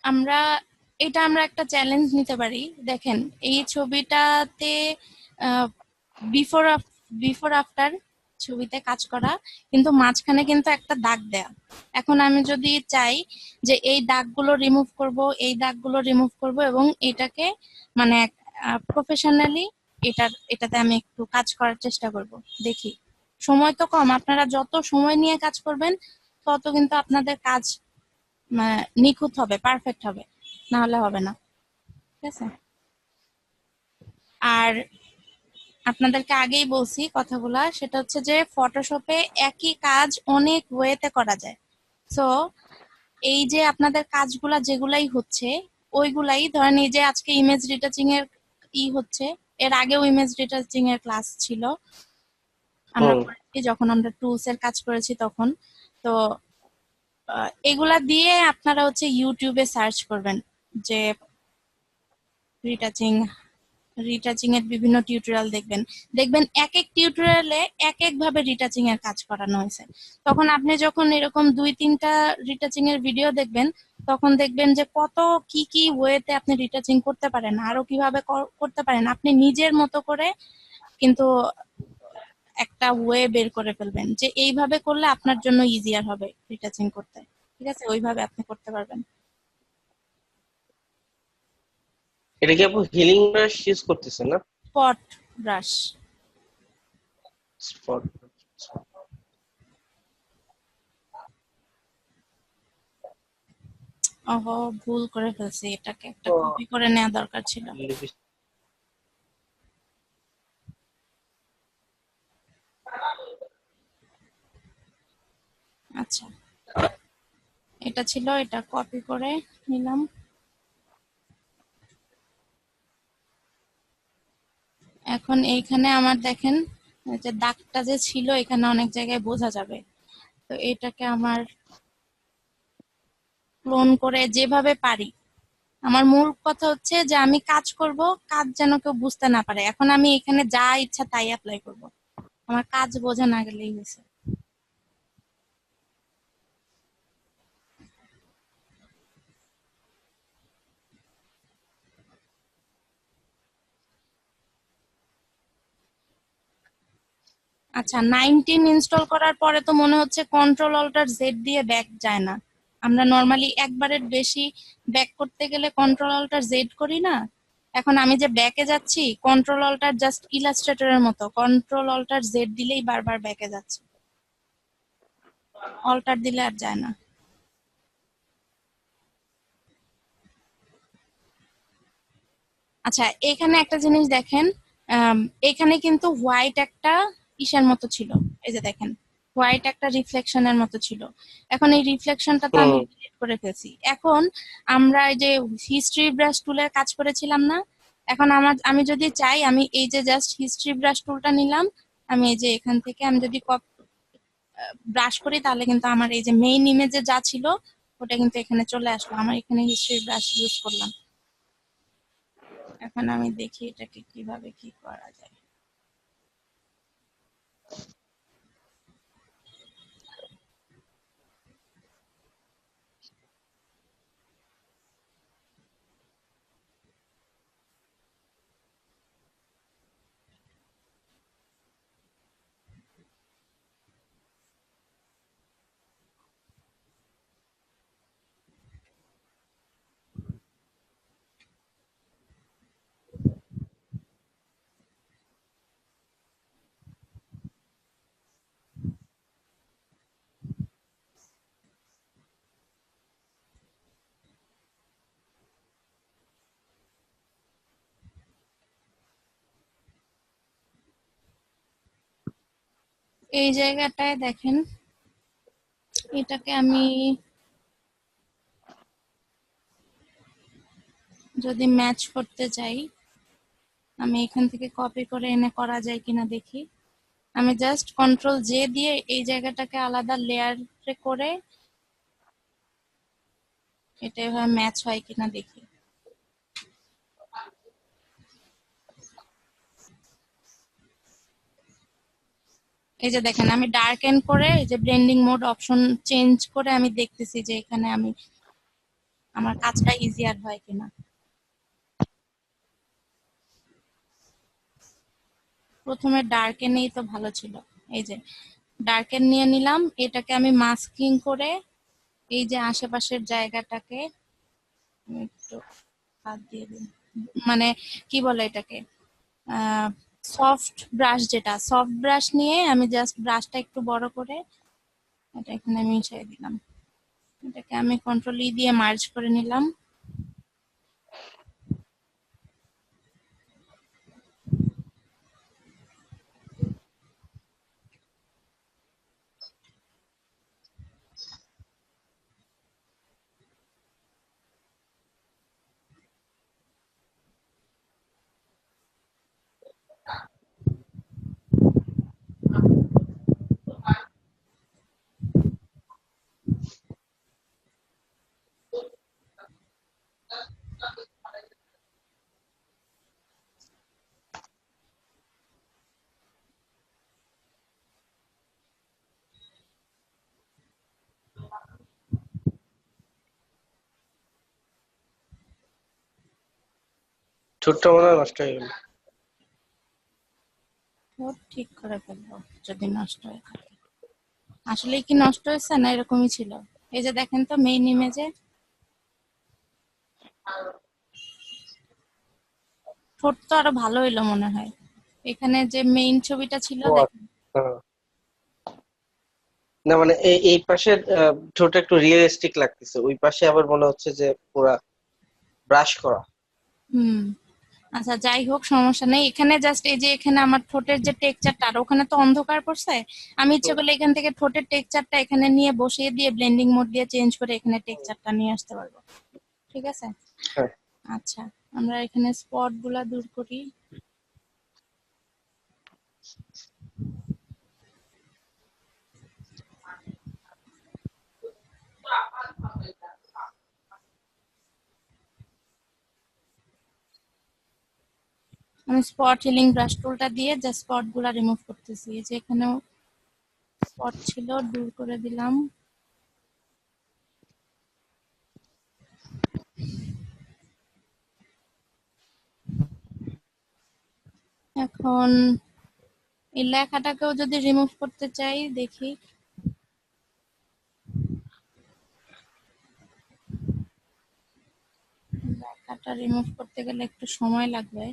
আমরা আমরা একটা চ্যালেঞ্জ নিতে পারি। দেখেন এই ছবিটাতে বিফোর বিফোর আফটার ছবিতে কাজ করা, কিন্তু মাঝখানে কিন্তু একটা দাগ দেয়া। এখন আমি যদি চাই যে এই দাগগুলো রিমুভ করব, এই দাগগুলো রিমুভ করব এবং এটাকে মানে প্রফেশনালি এটাতে আমি একটু কাজ করার চেষ্টা করব। দেখি, সময় তো কম, আপনারা যত সময় নিয়ে কাজ করবেন তত কিন্তু আপনাদের কাজ নিখুঁত হবে, পারফেক্ট হবে, না হলে হবে না। ঠিক আছে? আর আপনাদেরকে আগেই বলছি কথাগুলা, সেটা হচ্ছে যে ফটোশপে একই কাজ অনেক ওয়েতে করা যায়। সো এই যে আপনাদের কাজগুলা যেগুলাই হচ্ছে ওইগুলাই ধরেন, এই যে আজকে ইমেজ রিটাচিং এর হচ্ছে, এর আগেও ইমেজ রিটাচিং এর ক্লাস ছিল, আমরা হুম। করেছি যখন আমরা টুলস এর কাজ করেছি তখন। তো এগুলা দিয়ে আপনারা হচ্ছে ইউটিউবে সার্চ করবেন যে রিটাচিং রিটাচিং এর বিভিন্ন টিউটোরিয়াল দেখবেন। দেখবেন এক এক টিউটোরিয়ালে এক এক ভাবে রিটাচিং এর কাজ করানো হয়েছে। তখন আপনি যখন এরকম ২-৩টা রিটাচিং এর ভিডিও দেখবেন, তখন দেখবেন যে কত কি কি ওয়েতে আপনি রিটাচিং করতে পারেন, আরো কিভাবে করতে পারেন। আপনি নিজের মতো করে কিন্তু একটা ওয়ে বের করে ফেলবেন যে এইভাবে করলে আপনার জন্য ইজিয়ার হবে রিটাচিং করতে। ঠিক আছে? ওইভাবে আপনি করতে পারবেন। এটা কি আপু হিলিং ব্রাশ ইউজ করতেছেন না? Spot brush. স্পট। ওহো, ভুল করে ফেলছি, এটাকে একটা তো কপি করে নেওয়া দরকার ছিল। আচ্ছা, এটা ছিল, এটা কপি করে নিলাম। এখন এইখানে আমার দেখেন যে দাগটা যে ছিল এখানে অনেক জায়গায় বোঝা যাবে। তো এটাকে আমার ক্লোন করে যেভাবে পারি, আমার মূল কথা হচ্ছে যে আমি কাজ করব, কাজ যেন কেউ বুঝতে না পারে। এখন আমি এখানে যা ইচ্ছা তাই অ্যাপ্লাই করব, আমার কাজ বোঝা না গেলেই হয়েছে। আচ্ছা, 19 ইনস্টল করার পরে তো মনে হচ্ছে কন্ট্রোল অল্টার জেড দিয়ে ব্যাক যায় না। আমরা নর্মালি একবারের বেশি ব্যাক করতে গেলে কন্ট্রোল অল্টার জেড করি না? এখন আমি যে ব্যাকে যাচ্ছি, কন্ট্রোল অল্টার জাস্ট ইলাস্ট্রেটরের মতো কন্ট্রোল অল্টার জেড দিলেই বারবার ব্যাকে যাচ্ছে, অল্টার দিলে আর যায় না। আচ্ছা, এখানে একটা জিনিস দেখেন, আম, এখানে কিন্তু হোয়াইট একটা ইসের মতো ছিল। এই যে দেখেন, হোয়াইট একটা রিফ্লেকশনের মতো ছিল। এখন এই রিফ্লেকশনটা তো আমি হুম। ডিলিট করে ফেলছি। এখন আমরা এই যে হিস্ট্রি ব্রাশ টুলের কাজ করেছিলাম না, এখন আমি যদি চাই, আমি এই যে জাস্ট হিস্ট্রি ব্রাশ টুলটা নিলাম, আমি এই যে এখান থেকে আমি যদি ব্রাশ করি তাহলে কিন্তু আমার এই যে মেইন ইমেজে যা ছিল ওটা কিন্তু এখানে চলে আসলো। আমার এখানে হিস্ট্রি ব্রাশ ইউজ করলাম। এখন আমি দেখি এটাকে কিভাবে কি করা যায়। এই জায়গাটায় দেখেন, এটাকে আমি যদি ম্যাচ করতে চাই, আমি এখান থেকে কপি করে এনে করা যায় কিনা দেখি। আমি জাস্ট কন্ট্রোল জে দিয়ে এই জায়গাটাকে আলাদা লেয়ারে করে এটা এভাবে ম্যাচ হয় কিনা দেখি। এই যে দেখেন, আমি ডার্ক এন্ড করে এই যে ব্লেন্ডিং মোড অপশন চেঞ্জ করে আমি দেখতেছি যে এখানে আমার কাজটা ইজিয়ার হয় কিনা। প্রথমে ডার্কেন নিয়েই তো ভালো ছিল। এই যে ডার্কেন নিয়ে নিলাম, এটাকে আমি মাস্কিং করে এই যে আশেপাশের জায়গাটাকে আমি একটু হাত দিয়ে দিই, মানে কি বলে এটাকে, সফট ব্রাশ, যেটা সফট ব্রাশ নিয়ে আমি জাস্ট ব্রাশটা একটু বড় করে এটা এখানে মিশিয়ে দিলাম। এটাকে আমি কন্ট্রোল ই দিয়ে মার্জ করে নিলাম। ঠোঁটটা মনে হয় নষ্ট হয়ে গেল। ঠোঁট ঠিক করে ফেলবো যদি নষ্ট হয়ে থাকে। আসলেই কি নষ্ট হয়েছে না এরকমই ছিল? এই যে দেখেন তো মেইন ইমেজে ঠোঁট তো আরো ভালো হইলো মনে হয়। এখানে যে মেইন ছবিটা ছিল ও দেখেন। আচ্ছা। না মানে এই পাশের ঠোঁটটা একটু রিয়েলিস্টিক লাগতেছে, ওই পাশে আবার মনে হচ্ছে যে পুরা ব্রাশ করা। হুম। আচ্ছা যাই হোক, সমস্যা নেই। এখানে জাস্ট এই যে এখানে আমার ঠোঁটের যে টেক্সচারটা, আর ওখানে তো অন্ধকার পড়ছে, আমি ইচ্ছে হুম, করলে এখান থেকে ঠোঁটের টেক্সচারটা এখানে নিয়ে বসিয়ে দিয়ে ব্লেন্ডিং মোড দিয়ে চেঞ্জ করে এখানে টেক্সচারটা নিয়ে আসতে পারবো। ঠিক আছে। হ্যাঁ। আচ্ছা, আমরা এখানে স্পট গুলা দূর করি। আমি স্পট হিলিং ব্রাশ টুলটা দিয়ে জাস্ট স্পট গুলা রিমুভ করতেছি। এই যে এখানেও স্পট ছিল, দূর করে দিলাম। এখন এই লেখাটাকেও যদি রিমুভ করতে চাই, দেখি। লেখাটা রিমুভ করতে গেলে একটু সময় লাগবে।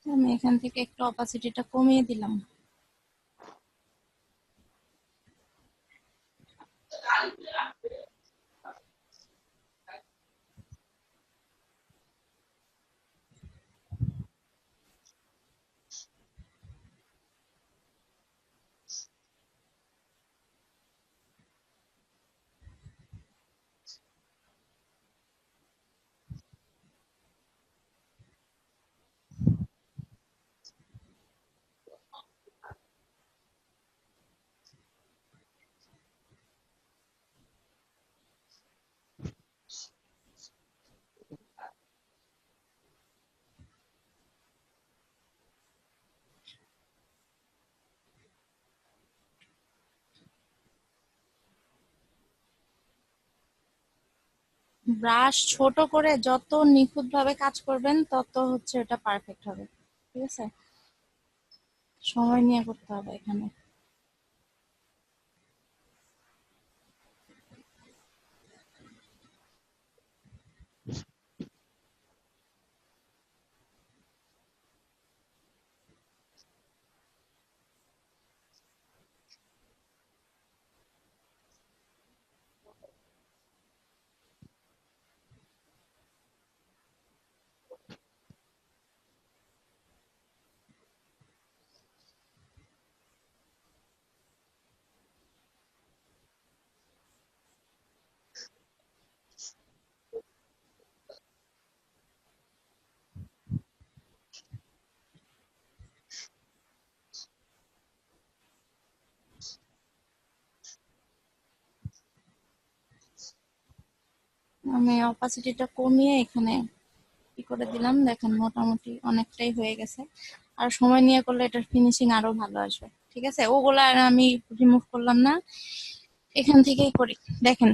আমি এখান থেকে একটু অপাসিটিটা কমিয়ে দিলাম। ব্রাশ ছোট করে যত নিখুঁত ভাবে কাজ করবেন তত হচ্ছে এটা পারফেক্ট হবে। ঠিক আছে, সময় নিয়ে করতে হবে এখানে। আমি অপাসিটিটা কমিয়ে এখানে কি করে দিলাম, দেখেন মোটামুটি অনেকটাই হয়ে গেছে। আর সময় নিয়ে করলে এটার ফিনিশিং আরো ভালো আসবে। ঠিক আছে, ওগুলা আর আমি রিমুভ করলাম না, এখান থেকেই করি। দেখেন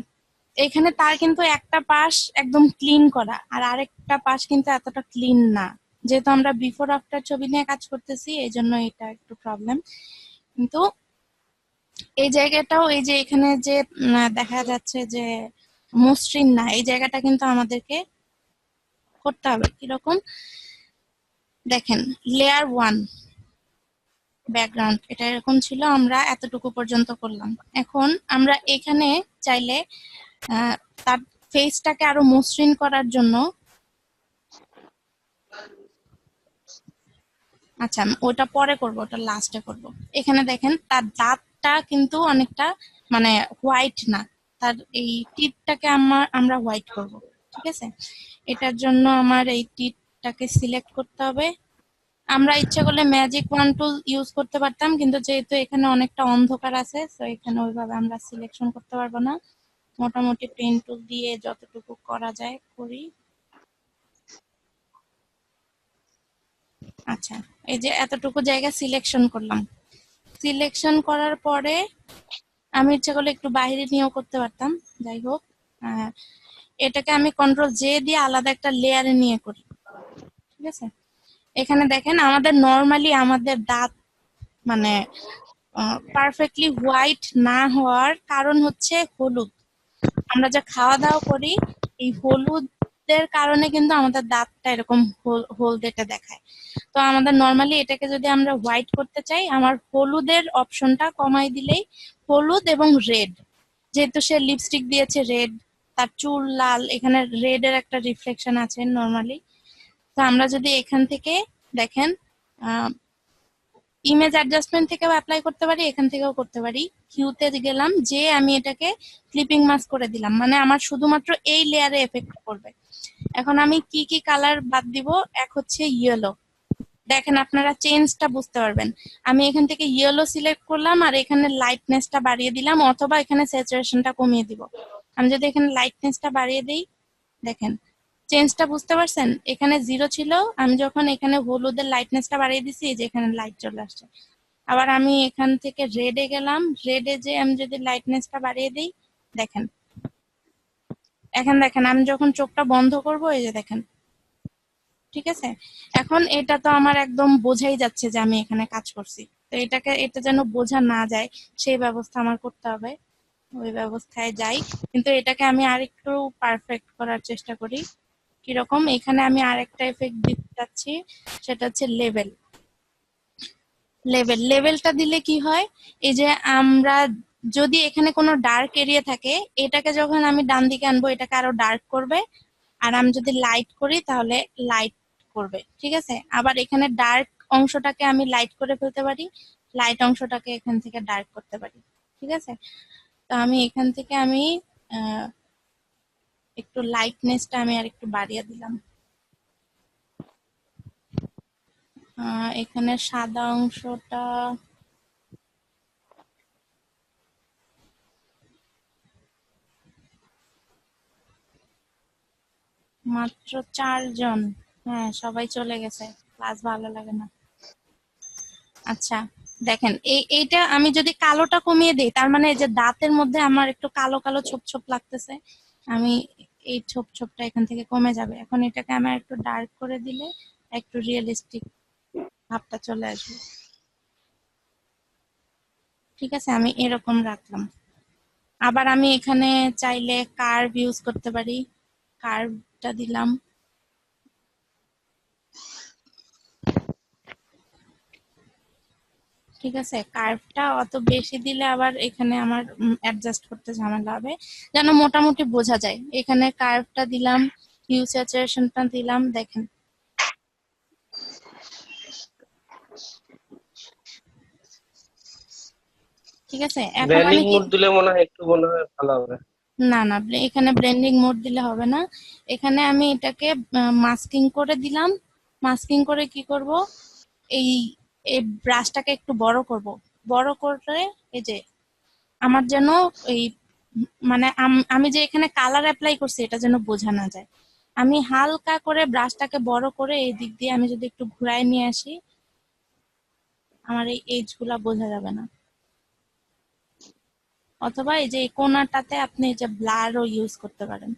এখানে তার কিন্তু একটা পাশ একদম ক্লিন করা আর আরেকটা পাশ কিন্তু এতটা ক্লিন না। যেহেতু আমরা বিফোর আফটার ছবি নিয়ে কাজ করতেছি এই জন্য এটা একটু প্রবলেম। কিন্তু এই জায়গাটাও, এই যে এখানে যে দেখা যাচ্ছে যে মসৃণ না, এই জায়গাটা কিন্তু আমাদেরকে করতে হবে। কিরকম, দেখেন লেয়ার 1 ব্যাকগ্রাউন্ড এটা এরকম ছিল, আমরা এতটুকু পর্যন্ত করলাম। এখন আমরা এখানে চাইলে আহ, তার ফেসটাকে আরো মসৃণ করার জন্য, আচ্ছা ওটা পরে করব, ওটা লাস্টে করব। এখানে দেখেন তার দাঁতটা কিন্তু অনেকটা মানে হোয়াইট না, তার এই টিপটাকে আমরা হোয়াইট করব। ঠিক আছে, এটার জন্য আমার এই টিপটাকে সিলেক্ট করতে হবে। আমরা ইচ্ছে করলে ম্যাজিক ওয়ান টুল ইউজ করতে পারতাম, কিন্তু যেহেতু এখানে অনেকটা অন্ধকার আছে তো এখানে ওইভাবে আমরা সিলেকশন করতে পারবো না। মোটামুটি পেন টুল দিয়ে যতটুকু করা যায় করি। আচ্ছা, এই যে এতটুকু জায়গা সিলেকশন করলাম। সিলেকশন করার পরে আমি ইচ্ছা করলে একটু বাইরে নিয়েও করতে পারতাম, যাই হোক। আহ, এটাকে আমি কন্ট্রোল জে দিয়ে আলাদা একটা লেয়ারে নিয়ে করি। ঠিক আছে, এখানে দেখেন আমাদের নর্মালি আমাদের দাঁত মানে পারফেক্টলি হোয়াইট না হওয়ার কারণ হচ্ছে হলুদ। আমরা যা খাওয়া দাওয়া করি এই হলুদের কারণে কিন্তু আমাদের দাঁতটা এরকম হলদেটে দেখায়। তো আমাদের নর্মালি এটাকে যদি আমরা হোয়াইট করতে চাই, আমার হলুদের অপশনটা কমাই দিলেই, হলুদ এবং রেড, যেহেতু সে লিপস্টিক দিয়েছে রেড, তার চুল লাল, এখানে রেড এর একটা রিফ্লেকশন আছে নর্মালি। তো আমরা যদি এখান থেকে দেখেন ইমেজ অ্যাডজাস্টমেন্ট থেকেও অ্যাপ্লাই করতে পারি, এখান থেকেও করতে পারি। কিউতে গেলাম, যে আমি এটাকে ক্লিপিং মাস্ক করে দিলাম, মানে আমার শুধুমাত্র এই লেয়ারে এফেক্ট করবে। এখন আমি কি কি কালার বাদ দিব, এক হচ্ছে ইয়েলো। দেখেন আপনারা চেঞ্জটা বুঝতে পারবেন। আমি এখান থেকে ইয়েলো সিলেক্ট করলাম আর এখানে লাইটনেসটা বাড়িয়ে দিলাম, অথবা এখানে স্যাচুরেশনটা কমিয়ে দিব। আমি যদি এখানে লাইটনেসটা বাড়িয়ে দিই, দেখেন চেঞ্জটা বুঝতে পারছেন। এখানে 0 ছিল, আমি যখন এখানে হলুদের লাইটনেসটা বাড়িয়ে দিছি এই যে এখানে লাইট চলে আসছে। আবার আমি এখান থেকে রেডে গেলাম, রেডে যে আমি যদি লাইটনেসটা বাড়িয়ে দিই, দেখেন এখন দেখেন আমি যখন চোখটা বন্ধ করব এই যে দেখেন। ঠিক আছে, এখন এটা তো আমার একদম বোঝাই যাচ্ছে যে আমি এখানে কাজ করছি। তো এটা যেন বোঝা না যায় সেই ব্যবস্থা আমার করতে হবে, ওই ব্যবস্থায় যাই। কিন্তু এটাকে আমি আরেকটু পারফেক্ট করার চেষ্টা করি। কিরকম, এখানে আমি আরেকটা এফেক্ট দিতে চাচ্ছি, সেটা হচ্ছে লেভেল। লেভেলটা দিলে কি হয়, এই যে আমরা যদি এখানে কোনো ডার্ক এরিয়া থাকে, এটাকে যখন আমি ডান দিকে আনবো এটাকে আরো ডার্ক করবে। আর আমি যদি লাইট করি তাহলে লাইট করবে। ঠিক আছে, আবার এখানে ডার্ক অংশটাকে আমি লাইট করে ফেলতে পারি, লাইট অংশটাকে এখান থেকে ডার্ক করতে পারি। ঠিক আছে, তো আমি এখান থেকে আমি আহ, একটু লাইটনেসটা আমি আর একটু বাড়িয়ে দিলাম। এখানে সাদা অংশটা মাত্র 4 জন, হ্যাঁ সবাই চলে গেছে, ক্লাস ভালো লাগে না। আচ্ছা, দেখেন এইটা আমি যদি কালোটা কমিয়ে দিই, তার মানে এই যে দাঁতের মধ্যে আমার একটু কালো কালো ছোপ ছোপ লাগতেছে। আমি এই ছোপ ছোপটা এখান থেকে কমে যাবে। এখন এটাকে আমার একটু ডার্ক করে দিলে একটু রিয়েলিস্টিক ভাবটা চলে আসবে। ঠিক আছে, আমি এরকম রাখলাম। আবার আমি এখানে চাইলে কার্ভ ইউজ করতে পারি, কার্ভটা দিলাম। ঠিক আছে, কার্ভটা অত বেশি দিলে আবার এখানে আমার অ্যাডজাস্ট করতে ঝামেলা হবে, যেন মোটামুটি বোঝা যায়। এখানে কার্ভটা দিলাম, হিউ স্যাচুরেশনটা দিলাম, দেখেন। ঠিক আছে, এখন ব্র্যান্ডিং আমি কি, মোড দিলে মনে হয় একটু মনে হয় ভালো হবে। না না, এখানে ব্লেন্ডিং মোড দিলে হবে না। এখানে আমি এটাকে মাস্কিং করে দিলাম। মাস্কিং করে কি করব, এই এই ব্রাশটাকে একটু বড় করব। বড় করে এই যে আমার যেন এই মানে আমি যে এখানে কালার অ্যাপ্লাই করছি এটা যেন বোঝা না যায়। আমি হালকা করে ব্রাশটাকে বড় করে এই দিক দিয়ে আমি যদি একটু ঘুরায় নিয়ে আসি, আমার এই এজ গুলা বোঝা যাবে না। অথবা এই যে এই কোণাটাতে আপনি এই যে ব্লারও ইউজ করতে পারেন।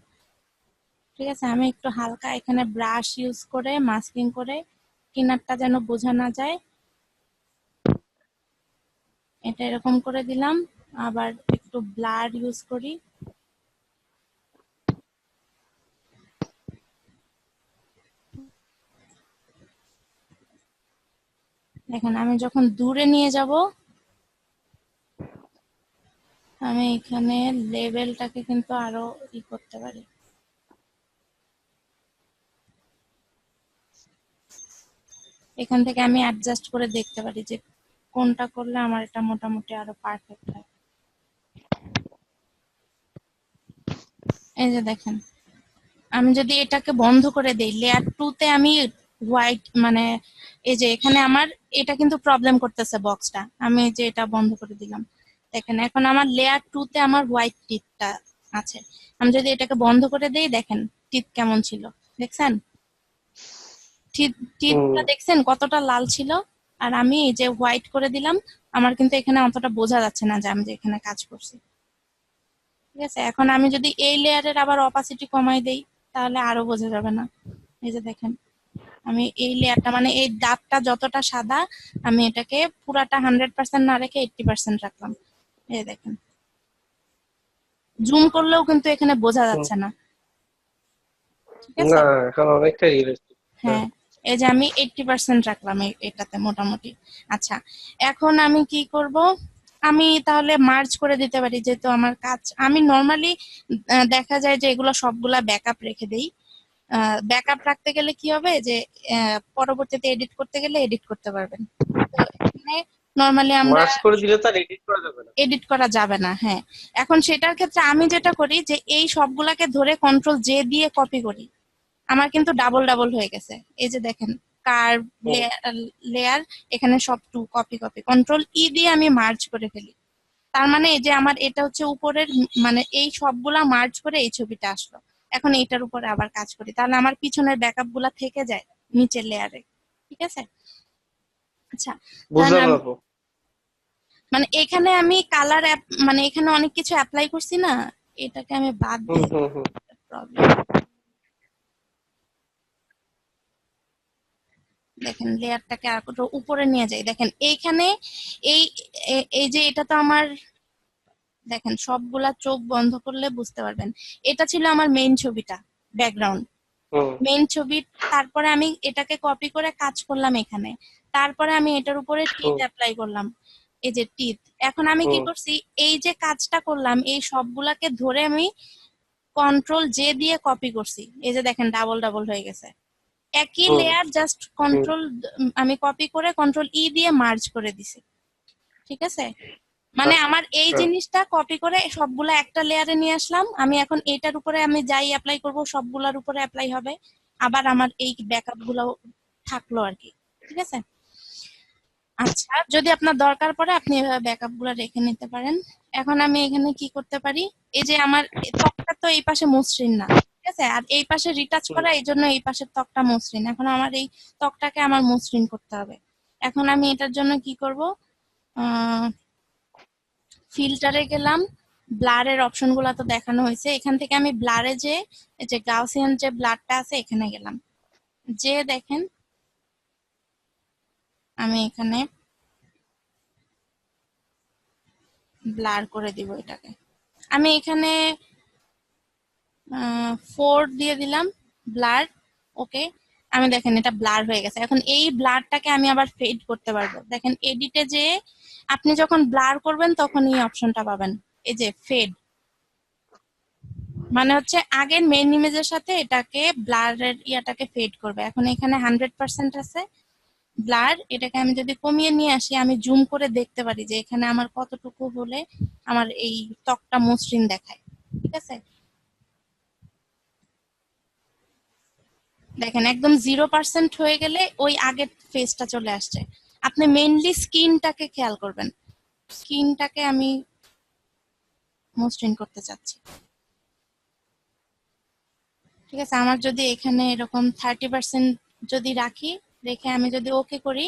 ঠিক আছে, আমি একটু হালকা এখানে ব্রাশ ইউজ করে মাস্কিং করে কিনারটা যেন বোঝা না যায়, এটা এরকম করে দিলাম। আবার একটু ব্লার ইউজ করি। দেখেন আমি যখন দূরে নিয়ে যাব, আমি এখানে লেভেলটাকে কিন্তু আরো করতে পারি। এখান থেকে আমি অ্যাডজাস্ট করে দেখতে পারি যে কোনটা করলে আমার এটা মোটামুটি আরো পারফেক্ট হয়। এই যে দেখেন, আমি যদি এটাকে বন্ধ করে দেই, লেয়ার 2 তে আমি হোয়াইট মানে এই যে এখানে আমার এটা কিন্তু প্রবলেম করতেছে বক্সটা, আমি যে এটা বন্ধ করে দিলাম। দেখেন এখন আমার লেয়ার 2 তে আমার হোয়াইট টিথটা আছে। আমি যদি এটাকে বন্ধ করে দেই, দেখেন টিথ কেমন ছিল, দেখছেন? টিথটা হুম। দেখছেন কতটা লাল ছিল? আর আমি এই যে হোয়াইট করে দিলাম, আমার কিন্তু এখানে অতটা বোঝা যাচ্ছে না যে আমি যে এখানে কাজ করছি। ঠিক আছে, এখন আমি যদি এই লেয়ারের আবার অপাসিটি কমাই দেই, তাহলে আরো বোঝা যাবে না। এই যে দেখেন, আমি এই লেয়ারটা মানে এই দাগটা যতটা সাদা, আমি এটাকে পুরাটা 100% না রেখে 80% রাখলাম। এই দেখেন, জুম করলেও কিন্তু এখানে বোঝা হুম। যাচ্ছে না। ঠিক আছে, না, এখন অনেকটা রিয়েলিস্টিক। হ্যাঁ, এই যে আমি 80% রাখলাম এটাতে মোটামুটি। আচ্ছা, এখন আমি কি করব, আমি তাহলে মার্জ করে দিতে পারি, যেহেতু আমার কাজ আমি নর্মালি দেখা যায় যে এগুলো সবগুলা ব্যাকআপ রেখে দেই। ব্যাকআপ রাখতে গেলে কি হবে যে পরবর্তীতে এডিট করতে গেলে এডিট করতে পারবেন। তো এখানে নর্মালি আমরা মার্জ করে দিলে তো আর এডিট করা যাবে না। এডিট করা যাবে না, হ্যাঁ। এখন সেটার ক্ষেত্রে আমি যেটা করি যে এই সবগুলাকে ধরে কন্ট্রোল জে দিয়ে কপি করি, আমার কিন্তু ডাবল ডাবল হয়ে গেছে। এই যে দেখেন, কার্ভ, হুম। লেয়ার, এখানে সব টু কপি কপি, কন্ট্রোল ই দিয়ে আমি মার্জ করে ফেলি। তার মানে এই যে আমার এটা হচ্ছে উপরের মানে এই সবগুলা মার্জ করে এই ছবিটা আসলো। এখন এইটার উপরে আবার কাজ করি, তাহলে আমার পিছনের ব্যাকআপ গুলা থেকে যায় নিচের লেয়ারে। ঠিক আছে, আচ্ছা। তাহলে বুঝলাম না আপু। মানে এখানে আমি কালার মানে এখানে অনেক কিছু অ্যাপ্লাই করছি না, এটাকে আমি বাদ হুম দিয়ে হুম হুম। প্রবলেম। দেখেন লেয়ারটাকে আর একটু উপরে নিয়ে যাই, দেখেন এইখানে এই এই যে এটা তো আমার, দেখেন সবগুলা চোখ বন্ধ করলে বুঝতে পারবেন, এটা ছিল আমার মেইন ছবিটা, ব্যাকগ্রাউন্ড হুম মেইন ছবি। তারপরে আমি এটাকে কপি করে কাজ করলাম এখানে, তারপরে আমি এটার উপরে টিথ হুম অ্যাপ্লাই করলাম। এই যে টিথ, এখন আমি কি হুম করছি, এই যে কাজটা করলাম এই সবগুলাকে ধরে আমি কন্ট্রোল জে দিয়ে কপি করছি। এই যে দেখেন ডাবল ডাবল হয়ে গেছে। একই হুম লেয়ার জাস্ট হুম। কন্ট্রোল আমি কপি করে কন্ট্রোল ই দিয়ে মার্জ করে দিছি। ঠিক আছে, মানে আমার এই আচ্ছা। জিনিসটা কপি করে সবগুলা একটা লেয়ারে নিয়ে আসলাম। আমি এখন এটার উপরে আমি যাই অ্যাপ্লাই করব সবগুলার উপরে অ্যাপ্লাই হবে। আবার আমার এই ব্যাকআপ গুলাও থাকলো আর কি। ঠিক আছে, আচ্ছা, যদি আপনার দরকার পড়ে আপনি এভাবে ব্যাকআপ গুলা রেখে নিতে পারেন। এখন আমি এখানে কি করতে পারি, এই যে আমার ত্বকটা তো এই পাশে মসৃণ না, ঠিক আছে, আর এই পাশে রিটাচ হুম করা, এই জন্য এই পাশের ত্বকটা মসৃণ। এখন আমার এই ত্বকটাকে আমার মসৃণ করতে হবে। এখন আমি এটার জন্য কি করব, আহ ফিল্টারে গেলাম, ব্লারের অপশন গুলা তো দেখানো হয়েছে। এখান থেকে আমি ব্লারে যে এই যে গাউসিয়ান যে ব্লারটা আছে এখানে গেলাম, যে দেখেন আমি এখানে ব্লার করে দিব এটাকে। আমি এখানে 4 দিয়ে দিলাম ব্লার। ওকে, আমি দেখেন এটা ব্লার হয়ে গেছে। এখন এই ব্লারটাকে আমি আবার ফেড করতে পারবো। দেখেন এডিটে যে আপনি যখন ব্লার করবেন তখন এই অপশনটা পাবেন, এই যে ফেড, মানে হচ্ছে আগের মেইন ইমেজের সাথে এটাকে ব্লারের ইয়াটাকে ফেড করবে। এখন এখানে 100% আছে ব্লার, এটাকে আমি যদি কমিয়ে নিয়ে আসি আমি জুম করে দেখতে পারি যে এখানে আমার কতটুকু হলে আমার এই ত্বকটা মসৃণ দেখায়। ঠিক আছে, দেখেন একদম 0% হয়ে গেলে ওই আগের ফেসটা চলে আসছে। আপনি মেইনলি স্কিনটাকে খেয়াল করবেন, স্কিনটাকে আমি মসৃণ করতে চাচ্ছি। ঠিক আছে, আমার যদি এখানে এরকম 30% যদি রাখি, রেখে আমি যদি ওকে করি,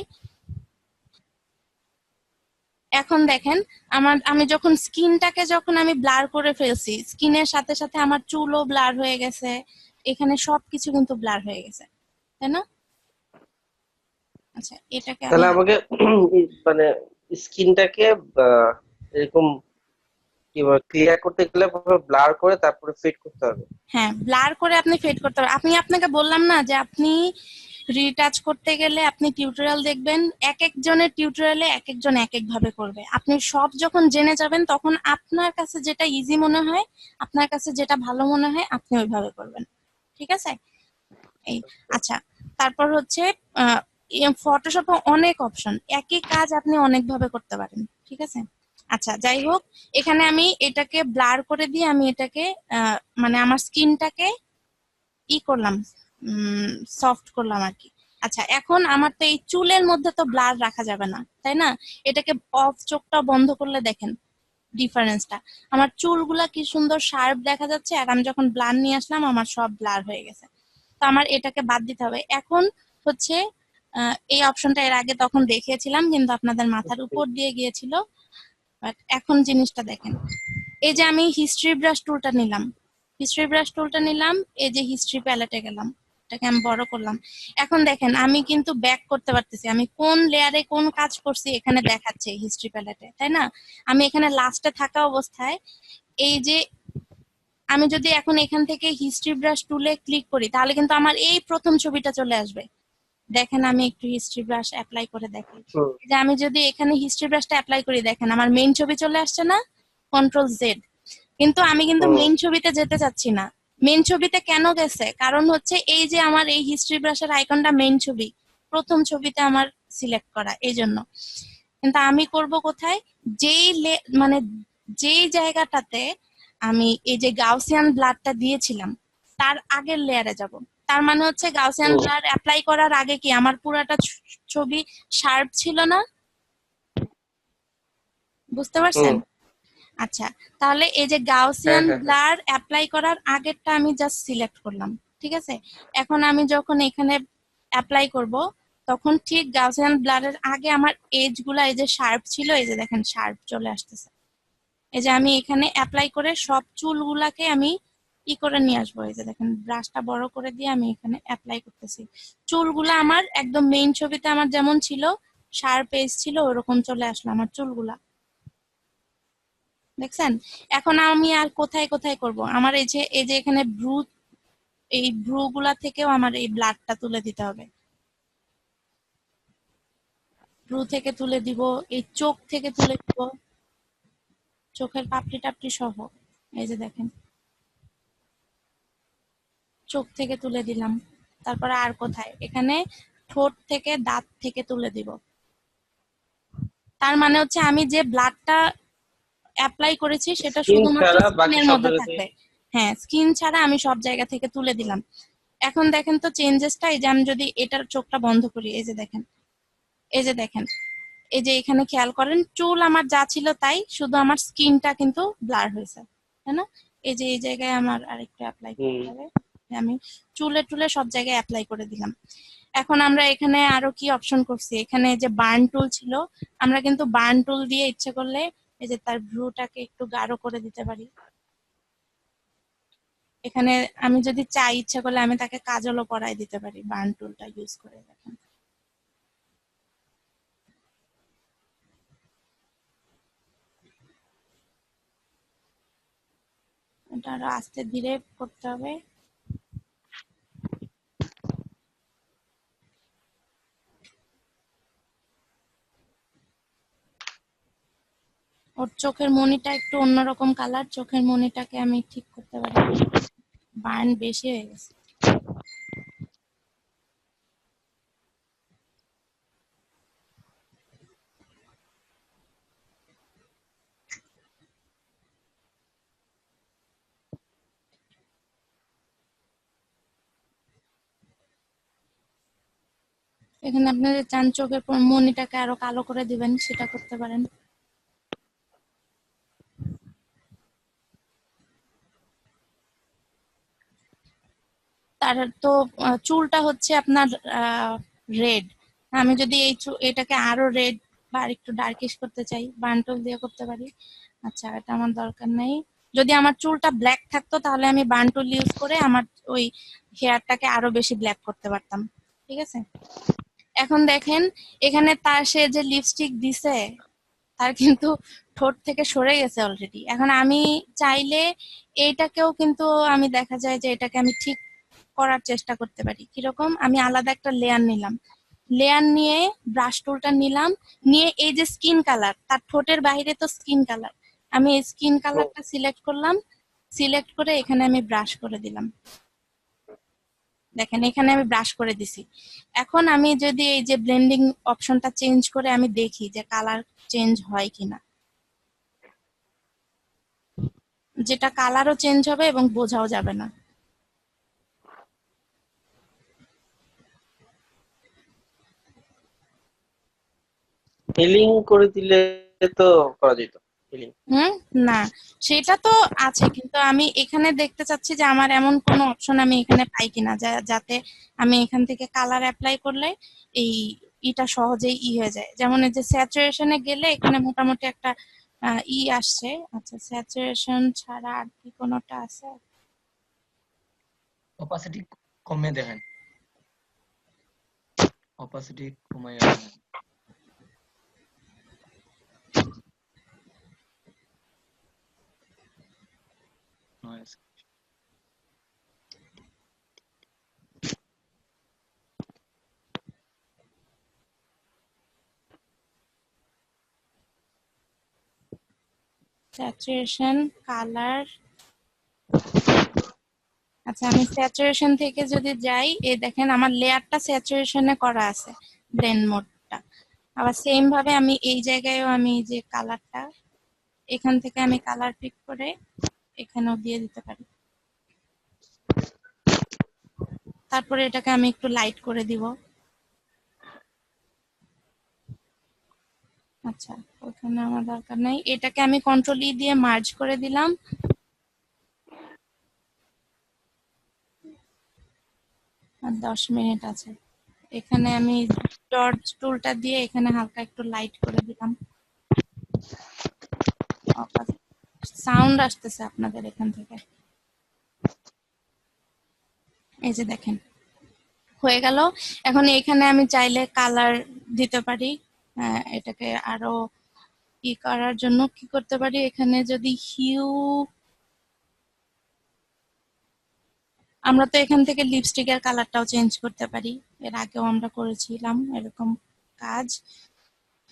এখন দেখেন আমি যখন স্কিনটাকে যখন আমি ব্লার করে ফেলছি, স্কিনের সাথে সাথে আমার চুলও ব্লার হয়ে গেছে, এখানে সবকিছু কিন্তু ব্লার হয়ে গেছে, তাই না? আচ্ছা, এটাকে আমি তাহলে আমাকে মানে স্কিনটাকে এরকম কি বলে ক্লিয়ার করতে গেলে ব্লার করে তারপরে ফিট করতে হবে। হ্যাঁ, ব্লার করে আপনি ফেড করতে পারবেন। আপনাকে বললাম না যে আপনি রিটাচ করতে গেলে আপনি টিউটোরিয়াল দেখবেন, এক একজনের টিউটোরিয়ালে এক একজন এক এক ভাবে করবে। আপনি সব যখন জেনে যাবেন তখন আপনার কাছে যেটা ইজি মনে হয়, আপনার কাছে যেটা ভালো মনে হয় আপনি ওইভাবে করবেন। ঠিক আছে, এই আচ্ছা, তারপর হচ্ছে ফটোশপে অনেক অপশন, একই কাজ আপনি অনেক ভাবে করতে পারেন। ঠিক আছে, আচ্ছা যাই হোক, এখানে আমি এটাকে ব্লার করে দিয়ে আমি এটাকে মানে আমার স্কিনটাকে করলাম, সফট করলাম আর কি। আচ্ছা, এখন আমার তো এই চুলের মধ্যে তো ব্লার রাখা যাবে না, তাই না? এটাকে অফ চোখটা বন্ধ করলে দেখেন ডিফারেন্সটা, আমার চুলগুলা কি সুন্দর শার্প দেখা যাচ্ছে, আর আমি যখন ব্লার নিয়ে আসলাম আমার সব ব্লার হয়ে গেছে। তো আমার এটাকে বাদ দিতে হবে। এখন হচ্ছে এই অপশনটা এর আগে তখন দেখিয়েছিলাম কিন্তু আপনাদের মাথার উপর দিয়ে গিয়েছিল, বাট এখন জিনিসটা দেখেন। এই যে আমি হিস্ট্রি ব্রাশ টুলটা নিলাম, এই যে হিস্ট্রি প্যালেটে গেলাম, এটাকে আমি বড় করলাম। এখন দেখেন আমি কিন্তু ব্যাক করতে পারতেছি, আমি কোন লেয়ারে কোন কাজ করছি এখানে দেখাচ্ছে হিস্ট্রি প্যালেটে, তাই না? আমি এখানে লাস্টে থাকা অবস্থায় এই যে আমি যদি এখন এখান থেকে হিস্ট্রি ব্রাশ টুলে ক্লিক করি তাহলে কিন্তু আমার এই প্রথম ছবিটা চলে আসবে। দেখেন আমি একটু হিস্ট্রি ব্রাশ অ্যাপ্লাই করে দেখি, হুম যে আমি যদি এখানে হিস্ট্রি ব্রাশটা অ্যাপ্লাই করি দেখেন আমার মেইন ছবি চলে আসছে না, কন্ট্রোল Z। কিন্তু আমি কিন্তু হুম মেইন ছবিতে যেতে চাচ্ছি না। মেইন ছবিতে কেন গেছে, কারণ হচ্ছে এই যে আমার এই হিস্ট্রি ব্রাশের আইকনটা মেইন ছবি, প্রথম ছবিতে আমার সিলেক্ট করা, এই জন্য। কিন্তু আমি করব কোথায়, মানে যেই জায়গাটাতে আমি এই যে গাউসিয়ান ব্লাডটা দিয়েছিলাম তার আগের লেয়ারে যাব। তার মানে হচ্ছে গাউসিয়ান হুম ব্লাড অ্যাপ্লাই করার আগে কি আমার পুরাটা ছবি শার্প ছিল না? বুঝতে হুম পারছেন? আচ্ছা, তাহলে এই যে হ্যাঁ গাউসিয়ান হ্যাঁ হ্যাঁ ব্লার অ্যাপ্লাই করার আগেরটা আমি জাস্ট সিলেক্ট করলাম। ঠিক আছে, এখন আমি যখন এখানে অ্যাপ্লাই করব তখন ঠিক গাউসিয়ান ব্লারের আগে আমার এজ গুলা এই যে শার্প ছিল, এই যে দেখেন শার্প চলে আসতেছে। এই যে আমি এখানে অ্যাপ্লাই করে সব চুলগুলাকে আমি করে নিয়ে আসবো। এই যে দেখেন ব্রাশটা বড় করে দিয়ে আমি এখানে অ্যাপ্লাই করতেছি। চুলগুলা আমার একদম মেইন ছবিতে আমার যেমন ছিল শার্প এজ ছিল ওরকম চলে আসলো আমার চুলগুলা, দেখছেন? এখন আমি আর কোথায় কোথায় করব, আমার এই যে এখানে এই ভ্রু গুলা থেকেও আমার এই ব্লাডটা তুলে দিতে হবে। ভ্রু থেকে তুলে দিব, এই চোখ থেকে তুলে দিব, চোখের পাপড়ি টাপড়ি সহ। এই যে দেখেন চোখ থেকে তুলে দিলাম। তারপরে আর কোথায়, এখানে ঠোঁট থেকে দাঁত থেকে তুলে দিব। তার মানে হচ্ছে আমি যে ব্লাডটা অ্যাপ্লাই করেছি সেটা স্কিন শুধুমাত্র ছাড়া বাকি স্কিনের সব মধ্যে জায়গাতে। থাকবে। হ্যাঁ, স্কিন ছাড়া আমি সব জায়গা থেকে তুলে দিলাম। এখন দেখেন তো চেঞ্জেসটা, এই যে আমি যদি এটার চোখটা বন্ধ করি, এই যে দেখেন, এই যে দেখেন, এই যে এখানে খেয়াল করেন চুল আমার যা ছিল তাই, শুধু আমার স্কিনটা কিন্তু ব্লার হয়েছে, তাই না? এই যে এই জায়গায় আমার আরেকটু অ্যাপ্লাই হুম করতে হবে, আমি চুলে টুলে সব জায়গায় অ্যাপ্লাই করে দিলাম। এখন আমরা এখানে আরো কি অপশন করছি, এখানে যে বার্ন টুল ছিল, আমরা কিন্তু বার্ন টুল দিয়ে ইচ্ছে করলে এই যে তার ভ্রুটাকে একটু গাঢ় করে দিতে পারি। এখানে আমি যদি চাই ইচ্ছা করলে আমি তাকে কাজলও পরায় দিতে পারি বার্ন টুলটা ইউজ করে। দেখেন এটা আরো আস্তে ধীরে করতে হবে। ওর চোখের মনিটা একটু অন্যরকম কালার, চোখের মনিটাকে আমি ঠিক করতে পারি, বার্ন বেশি হয়ে গেছে। এখানে আপনি যদি চান চোখের মনিটাকে আরো কালো করে দিবেন সেটা করতে পারেন। তার তো চুলটা হচ্ছে আপনার রেড। আমি যদি এটাকে আরো রেড বা একটু ডার্কিশ করতে চাই বার্ন টুল দিয়ে করতে পারি। আচ্ছা এটা আমার দরকার নেই। যদি আমার চুলটা ব্ল্যাক থাকতো তাহলে আমি বার্ন টুল ইউজ করে আমার ওই হেয়ারটাকে আরো বেশি ব্ল্যাক করতে পারতাম। ঠিক আছে, এখন দেখেন এখানে তার সে যে লিপস্টিক দিছে তার কিন্তু ঠোঁট থেকে সরে গেছে অলরেডি। এখন আমি চাইলে এইটাকেও কিন্তু আমি দেখা যায় যে এটাকে আমি ঠিক করার চেষ্টা করতে পারি। কিরকম, আমি আলাদা একটা লেয়ার নিলাম, লেয়ার নিয়ে ব্রাশ টুলটা নিলাম, নিয়ে এই যে স্কিন কালার, তার ঠোঁটের বাইরে তো স্কিন কালার, আমি এই স্কিন হুম। কালারটা সিলেক্ট করলাম, সিলেক্ট করে এখানে আমি ব্রাশ করে দিলাম। দেখেন এখানে আমি ব্রাশ করে দিছি। এখন আমি যদি এই যে ব্লেন্ডিং অপশনটা চেঞ্জ করে আমি দেখি যে কালার চেঞ্জ হয় কিনা, যেটা কালারও চেঞ্জ হবে এবং বোঝাও যাবে না। হিলিং করে দিলে তো করা যেত, হিলিং। হুম, না সেটা তো আছে, কিন্তু আমি এখানে দেখতে চাচ্ছি যে আমার এমন কোনো অপশন আমি এখানে পাই কিনা যাতে আমি এখান থেকে কালার অ্যাপ্লাই করলে এই ইটা সহজেই হয়ে যায়। যেমন এই যে স্যাচুরেশনে গেলে এখানে মোটামুটি একটা আসছে। আচ্ছা স্যাচুরেশন ছাড়া আর কি কোনোটা আছে? অপাসিটি কমিয়ে দেখেন, অপাসিটি কমাইয়া দেখেন। Noise saturation, colour. আচ্ছা আমি স্যাচুরেশন থেকে যদি যাই, এই দেখেন আমার লেয়ারটা স্যাচুরেশনে করা আছে, ব্লেন্ড মোডটা। আবার সেম ভাবে আমি এই জায়গায়ও আমি যে কালারটা, এখান থেকে আমি কালার পিক করে এখানেও দিয়ে দিতে পারি। তারপরে এটাকে আমি একটু লাইট করে দিব। আচ্ছা ওখানে আমার দরকার নাই, এটাকে আমি কন্ট্রোল ই দিয়ে মার্জ করে দিলাম। আর 10 মিনিট আছে। এখানে আমি টর্চ টুলটা দিয়ে এখানে হালকা একটু লাইট করে দিলাম। সাউন্ড আসতেছে আপনাদের এখান থেকে, এই যে দেখেন হয়ে গেল। এখন এখানে আমি চাইলে কালার দিতে পারি। এটাকে আরো করার জন্য কি করতে পারি, এখানে যদি হিউ, আমরা তো এখান থেকে লিপস্টিকের কালারটাও চেঞ্জ করতে পারি, এর আগেও আমরা করেছিলাম এরকম কাজ।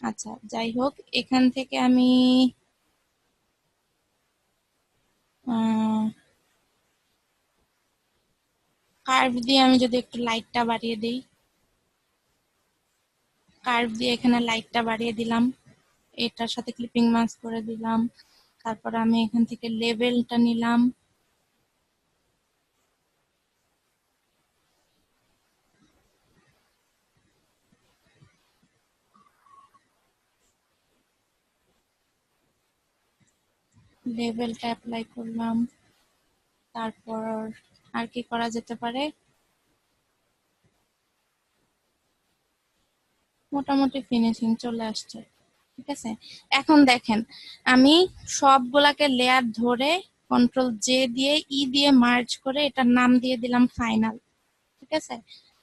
আচ্ছা যাই হোক, এখান থেকে আমি কার্ভ দিয়ে আমি যদি একটু লাইটটা বাড়িয়ে দিই, কার্ভ দিয়ে এখানে লাইটটা বাড়িয়ে দিলাম, এটার সাথে ক্লিপিং মাস্ক করে দিলাম। তারপর আমি এখান থেকে লেভেলটা নিলাম, লেভেলটা অ্যাপ্লাই করলাম। তারপর আর কি করা যেতে পারে, মোটামুটি ফিনিশিং চলে আসছে। ঠিক আছে, এখন দেখেন আমি সবগুলাকে লেয়ার ধরে কন্ট্রোল জে দিয়ে দিয়ে মার্জ করে এটার নাম দিয়ে দিলাম ফাইনাল। ঠিক আছে,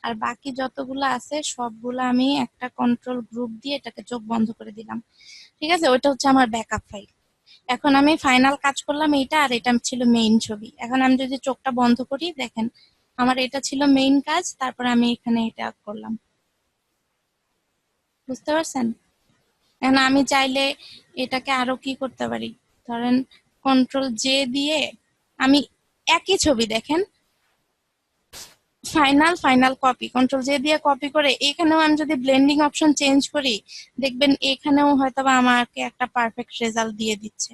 আর বাকি যতগুলো আছে সবগুলা আমি একটা কন্ট্রোল গ্রুপ দিয়ে এটাকে চোখ বন্ধ করে দিলাম। ঠিক আছে, ওইটা হচ্ছে আমার ব্যাকআপ ফাইল। এখন আমি ফাইনাল কাজ করলাম এইটা, আর এটা ছিল মেইন ছবি। এখন আমি যদি চোখটা বন্ধ করি, দেখেন আমার এটা ছিল মেইন কাজ, তারপর আমি এখানে এটা করলাম। বুঝতে পারছেন? এখন আমি চাইলে এটাকে আরো কি করতে পারি, ধরেন কন্ট্রোল জে দিয়ে আমি একই ছবি, দেখেন final final copy, control J দিয়ে কপি করে এখানেও আমি যদি ব্লেন্ডিং অপশন চেঞ্জ করি, দেখবেন এখানেও হয়তোবা আমাকে একটা পারফেক্ট রেজাল্ট দিয়ে দিচ্ছে।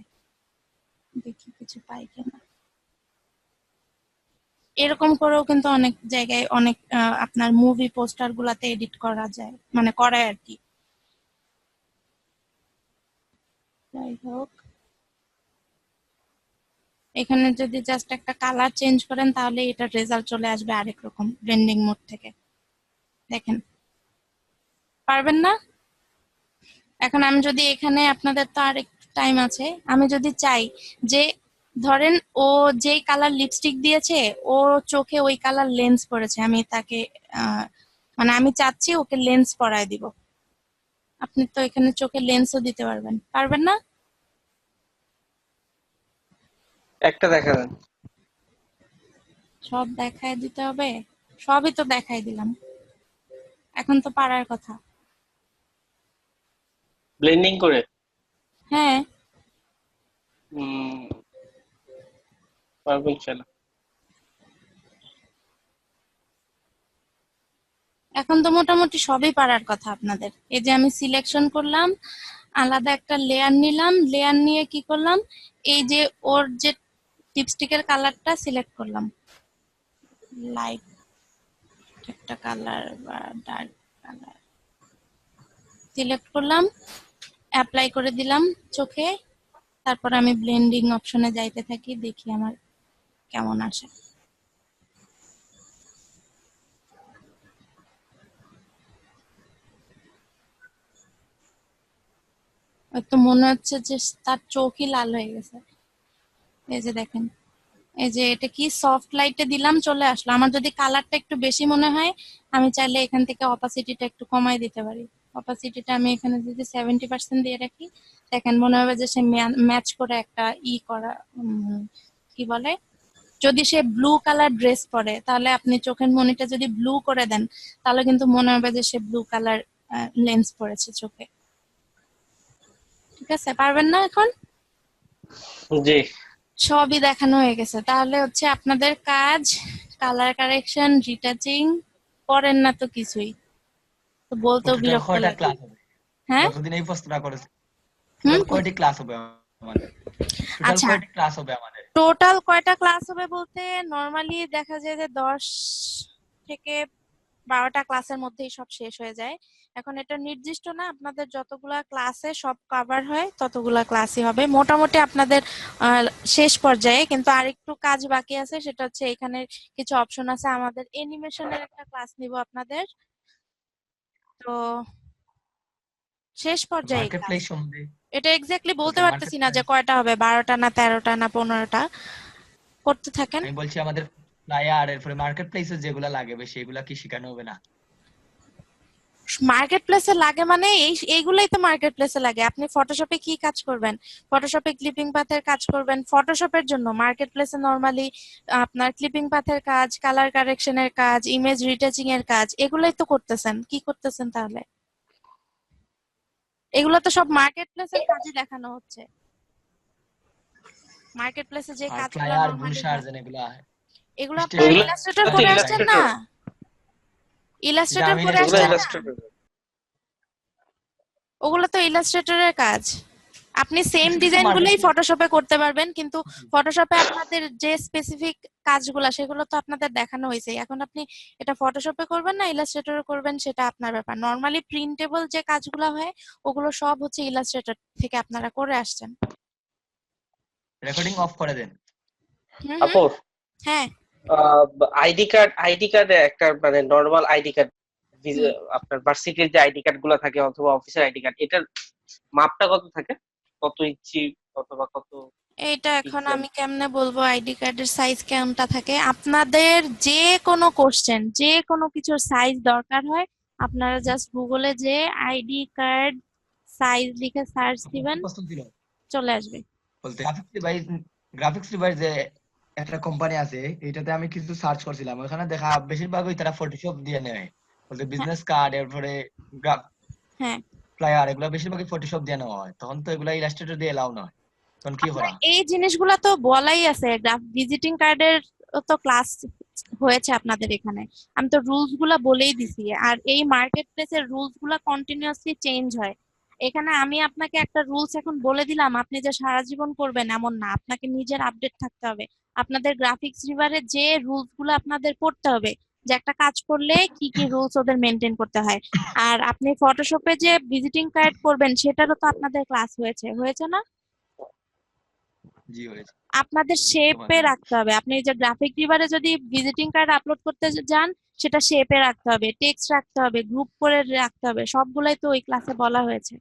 দেখি কিছু পাই কিনা। এরকম করেও কিন্তু অনেক জায়গায় অনেক আপনার মুভি পোস্টার গুলাতে এডিট করা যায়, মানে করায় আর কি। যাই হোক, এখানে যদি জাস্ট একটা কালার চেঞ্জ করেন তাহলে এটার রেজাল্ট চলে আসবে আরেক রকম ব্লেন্ডিং মোড থেকে। দেখেন, পারবেন না? এখন আমি যদি এখানে, আপনাদের তো আর একটু টাইম আছে, আমি যদি চাই যে ধরেন ও যেই কালার লিপস্টিক দিয়েছে ও চোখে ওই কালার লেন্স পড়েছে, আমি তাকে মানে আমি চাচ্ছি ওকে লেন্স পরায় দিব, আপনি তো এখানে চোখে লেন্সও দিতে পারবেন, পারবেন না? একটা দেখা দেন। সব দেখায় দিতে হবে? সবই তো দেখাই দিলাম, এখন তো পারার কথা। ব্লেন্ডিং করে। হ্যাঁ, হুম, পারবো ইনশাল্লাহ। এখন তো মোটামুটি সবই পারার কথা আপনাদের। এই যে আমি সিলেকশন করলাম, আলাদা একটা লেয়ার নিলাম, লেয়ার নিয়ে কি করলাম, এই যে ওর যে লিপস্টিকের কালারটা সিলেক্ট করলাম, লাইট একটা কালার বা ডার্ক কালার সিলেক্ট করলাম, অ্যাপ্লাই করে দিলাম চোখে, তারপর আমি ব্লেন্ডিং অপশনে যাইতে থাকি, দেখি আমার কেমন আসে। তো মনে হচ্ছে যে তার চোখই লাল হয়ে গেছে। এই যে দেখেন, এই যে এটা কি সফট লাইটে দিলাম, চলে আসলো। আমার যদি কালারটা একটু বেশি মনে হয়, আমি চাইলে এখান থেকে অপাসিটিটা একটু কমাই দিতে পারি। অপাসিটিটা আমি এখানে যদি 70% দিয়ে রাখি, দেখেন মনে হবে যে সে ম্যাচ করে একটা করা, কি বলে, যদি সে ব্লু কালার ড্রেস পরে তাহলে আপনি চোখের মনিটা যদি ব্লু করে দেন তাহলে কিন্তু মনে হবে যে সে ব্লু কালার লেন্স পরেছে চোখে। ঠিক আছে, পারবেন না এখন? জি। সবই দেখানো হয়ে গেছে, তাহলে হচ্ছে আপনাদের কাজ কালার কারেকশন, রিটাচিং, করেন না তো কিছুই, তো বলতেও টোটাল বিরক্ত কয়টা লাগে। ক্লাস হবে? হ্যাঁ, যতদিন এই প্রশ্নটা করেছে, হুম, টোটাল কয়টি ক্লাস হবে আমাদের? টোটাল আচ্ছা, কয়টি ক্লাস হবে আমাদের? টোটাল কয়টা ক্লাস হবে বলতে নরমালি দেখা যায় যে 10 থেকে 12টা ক্লাসের মধ্যেই সব শেষ হয়ে যায়। এখন এটা নির্দিষ্ট না, আপনাদের যতগুলা ক্লাসে সব কভার হয় ততগুলা ক্লাসই হবে মোটামুটি আপনাদের আহ, শেষ পর্যায়ে। কিন্তু আরেকটু কাজ বাকি আছে, সেটা হচ্ছে এখানে কিছু অপশন আছে, আমাদের অ্যানিমেশনের একটা ক্লাস নিব আপনাদের, তো শেষ পর্যায়ে মার্কেট ক্লাস। প্লেস সম্বন্ধে। এটা এক্স্যাক্টলি বলতে ওকে, পারতেছি মার্কেট না যে প্লেস। কয়টা হবে, 12টা না 13টা না 15টা, করতে থাকেন। আমি বলছি আমাদের ফ্লায়ার, এরপরে মার্কেট প্লেসে যেগুলা লাগবে সেগুলা কি শেখানো হবে না? মার্কেট প্লেসে লাগে মানে এইগুলাই তো মার্কেট প্লেসে লাগে। আপনি ফটোশপে কি কাজ করবেন, ফটোশপে ক্লিপিং পাথের কাজ করবেন, ফটোশপের জন্য মার্কেট প্লেসে নরমালি আপনার ক্লিপিং পাথের কাজ, কালার কারেকশনের কাজ, ইমেজ রিটাচিং এর কাজ, এগুলাই তো করতেছেন। কি করতেছেন তাহলে? এগুলো তো সব মার্কেট প্লেসের কাজই দেখানো হচ্ছে। মার্কেট প্লেসে যে আর কাজগুলো ফ্লায়ার, নরমালি ব্রুশার হয় যেগুলা এগুলো আপনার ওগুলো স্টেশনারি ইলাস্ট্রেটর তো করে আসছেন ডিজাইন। না, ইলাস্ট্রেটর। ইলাস্ট্রেটর আমি করে ওগুলো আসছেন ইলাস্ট্রেটর। না, ইলাস্ট্রেটর। ওগুলো তো ইলাস্ট্রেটরের কাজ। আপনি সেম কিছু কিছু ডিজাইন মার্কেট গুলোই প্লেস। ফটোশপে করতে পারবেন, কিন্তু ফটোশপে আপনাদের যে স্পেসিফিক কাজগুলা সেগুলো তো আপনাদের দেখানো হয়েছে। এখন আপনি এটা ফটোশপে করবেন না ইলাস্ট্রেটরে করবেন সেটা আপনার ব্যাপার। নরমালি প্রিন্টেবল যে কাজগুলো হয় ওগুলো সব হচ্ছে ইলাস্ট্রেটর থেকে আপনারা করে আসছেন। রেকর্ডিং অফ করে দেন। হুম হুম, আপু, হ্যাঁ, আইডি কার্ডে একটা মানে নর্মাল আইডি কার্ড, হুম, আপনার ভার্সিটির যে আইডি কার্ড গুলো থাকে অথবা অফিসের আইডি কার্ড, এটার মাপটা কত থাকে, কত ইঞ্চি অথবা কত এইটা এখন পিক্সেল? আমি কেমনে বলবো আইডি কার্ডের সাইজ কেমনটা থাকে? আপনাদের যে কোনো কোশ্চেন, যে কোনো কিছুর সাইজ দরকার হয়, আপনারা জাস্ট গুগলে যে আইডি কার্ড সাইজ লিখে সার্চ দিবেন, প্রশ্ন ছিল চলে আসবে। বলতে গ্রাফিক্স ডিভাইস যে একটা কোম্পানি আছে, এটাতে আমি কিছু সার্চ করছিলাম, ওখানে দেখা বেশিরভাগই তারা ফটোশপ দিয়ে নেয়। বলতে হ্যাঁ, বিজনেস কার্ড, এরপরে হ্যাঁ। ফ্লায়ার, এগুলো বেশিরভাগই ফটোশপ দিয়ে নেওয়া হয়, তখন তো এগুলা ইলাস্ট্রেটর দিয়ে এলাও নয়, তখন কি আপনার করা? এই জিনিসগুলা তো বলাই আছে, ভিজিটিং কার্ডের তো ক্লাস হয়েছে আপনাদের এখানে। আমি তো রুলস গুলা বলেই দিছি, আর এই মার্কেট প্লেসের রুলস গুলা কন্টিনিউয়াসলি চেঞ্জ হয়। এখানে আমি আপনাকে একটা রুলস এখন বলে দিলাম, আপনি যে সারা জীবন করবেন এমন না, আপনাকে নিজের আপডেট থাকতে হবে। আপনাদের গ্রাফিক্স রিভারে যে রুলস গুলো আপনাদের পড়তে হবে, যে একটা কাজ করলে কি কি রুলস ওদের মেনটেন করতে হয়। আর আপনি ফটোশপে যে ভিজিটিং কার্ড করবেন সেটারও তো আপনাদের ক্লাস হয়েছে, হয়েছে না? জি হয়েছে। আপনাদের তখন শেপে রাখতে হবে। আপনি যে গ্রাফিক রিভারে যদি ভিজিটিং কার্ড আপলোড করতে যান, সেটা শেপে রাখতে হবে, টেক্সট রাখতে হবে, গ্রুপ করে রাখতে হবে, সবগুলাই তো ওই ক্লাসে বলা হয়েছে।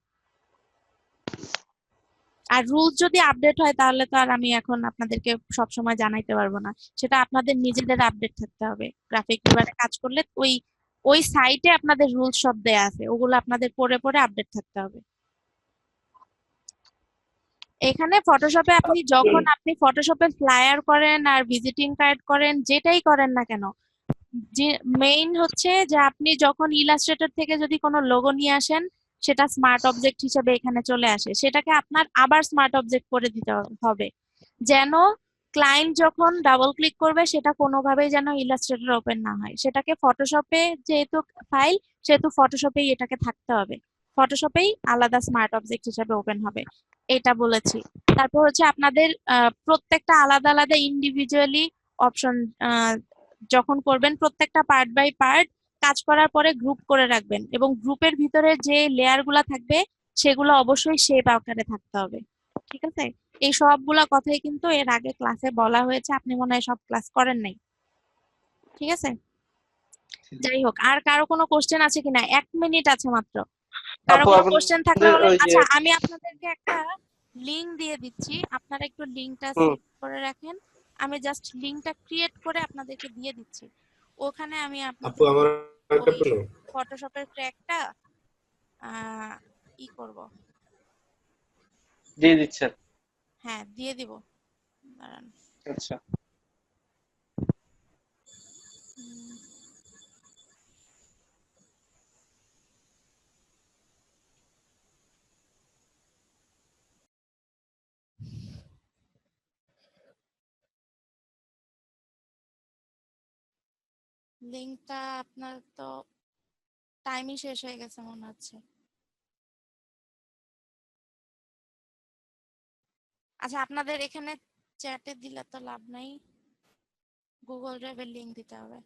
আর রুলস যদি আপডেট হয় তাহলে তো আর আমি এখন আপনাদেরকে সব সময় জানাইতে পারবো না। সেটা আপনাদের নিজেদের আপডেট থাকতে হবে। গ্রাফিক রিভারে কাজ করলে ওই ওই সাইটে আপনাদের রুলস সব দেয়া আছে, ওগুলো আপনাদের পড়ে পড়ে আপডেট থাকতে হবে। এখানে ফটোশপে আপনি ফটোশপে ফ্লায়ার করেন আর ভিজিটিং কার্ড করেন, যেটাই করেন না কেন, যে মেইন হচ্ছে যে আপনি যখন ইলাস্ট্রেটর থেকে যদি কোনো লোগো নিয়ে আসেন, সেটা স্মার্ট অবজেক্ট হিসেবে এখানে চলে আসে, সেটাকে আপনার আবার স্মার্ট অবজেক্ট করে দিতে হবে, যেন ক্লায়েন্ট যখন ডাবল ক্লিক করবে সেটা কোনোভাবেই যেন ইলাস্ট্রেটর ওপেন না হয়। সেটাকে ফটোশপে যেহেতু ফাইল, সেহেতু ফটোশপেই এটাকে থাকতে হবে, ফটোশপেই আলাদা স্মার্ট অবজেক্ট হিসেবে ওপেন হবে, এটা বলেছি। তারপর হচ্ছে আপনাদের প্রত্যেকটা আলাদা আলাদা ইন্ডিভিজুয়ালি অপশন যখন করবেন, প্রত্যেকটা পার্ট বাই পার্ট কাজ করার পরে গ্রুপ করে রাখবেন, এবং গ্রুপের ভিতরে যে লেয়ার গুলা থাকবে সেগুলো অবশ্যই শেপ আকারে থাকতে হবে। ঠিক আছে? এই সবগুলা কথাই কিন্তু এর আগে ক্লাসে বলা হয়েছে, আপনি মনে হয় সব ক্লাস করেন নাই। ঠিক আছে? যাই হোক, আর কারো কোনো কোশ্চেন আছে কিনা? 1 মিনিট আছে মাত্র। কারো আপু কোনো কোশ্চেন থাকলে আমাদের বলেন। ওই যে আচ্ছা, আমি আপনাদেরকে একটা লিংক দিয়ে দিচ্ছি, আপনারা একটু লিংকটা হুম, সেভ করে রাখেন। আমি জাস্ট লিংকটা ক্রিয়েট করে আপনাদেরকে দিয়ে দিচ্ছি। ওখানে আমি আপু আপনাদেরকে আমার একটা ওই প্রশ্ন। ফটোশপের ক্র্যাকটা করব। দিয়ে দিচ্ছেন? হ্যাঁ, দিয়ে দিব। দাঁড়ান। আচ্ছা। উম, লিংকটা আপনার তো টাইমই শেষ হয়ে গেছে মনে হচ্ছে। আচ্ছা, আপনাদের এখানে চ্যাটে দিলে তো লাভ নাই, গুগল ড্রাইভের লিংক দিতে হবে।